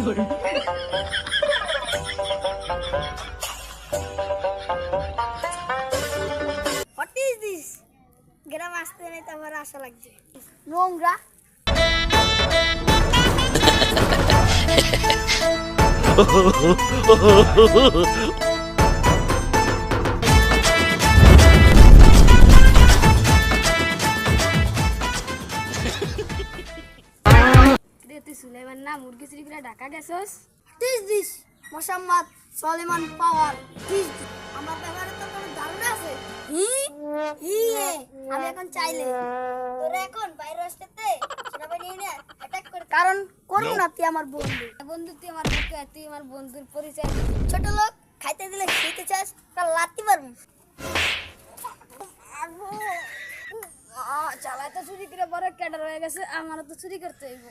What is this? গ্রাম আসতে নেই তো আমার আশা লাগছে নোংরা তুই সুলাইমান না মুরগি চুরি করে Dhaka গেছস? What is this? Mohammad Sulaiman পাওয়ার আমার ব্যাপারে তো কোনো ধারণা আছে আমি এখন চাইলে তোরা এখন বাইরে আসতে সেনাবাহিনী নিয়ে অ্যাটাক করে কারণ করবো না তুই আমার বন্ধু বন্ধু তুই আমার পক্ষে তুই আমার বন্ধুর পরিচয় ছোট লোক খাইতে দিলে খেতে চাস তা লাত্তি পারবি চালাই তো চুরি করে বড় ক্যাডার হয়ে গেছে আমারও তো চুরি করতে হইব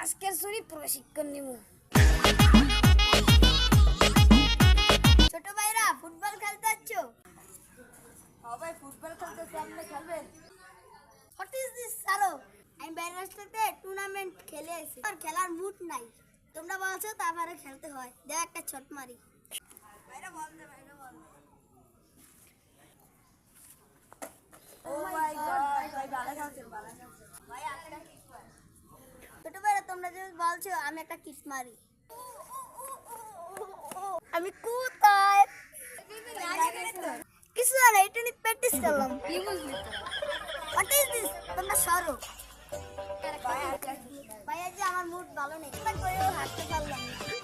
আজকের চুরি প্রশিক্ষণ নিব ছোট ভাইরা ফুটবল খেলতে যাচ্ছ সবাই ফুটবল খেলতে সামনে খেলবেন হোয়াট ইজ দিস সারো আমি বাইরে আসতে টুর্নামেন্ট খেলে আইছি আর খেলার মুড নাই তোমরা বলছো তারপরে খেলতে হয় দেখ একটা ছট মারি বাইরে বল দে বাইরে বল ও মাই গড ভাই ভালো খেলছেন ভালো খেলছেন ভাই একটা কিক মার ছোট ভাইরা তোমরা যে বলছো আমি একটা কিক মারি আমি কোথায় কিছু না এটা নিয়ে প্র্যাকটিস করলাম কি বুঝলি হোয়াট ইজ দিস তোমরা সরো ভাইয়া যে আমার মুড ভালো নেই করেও হাঁটতে পারলাম না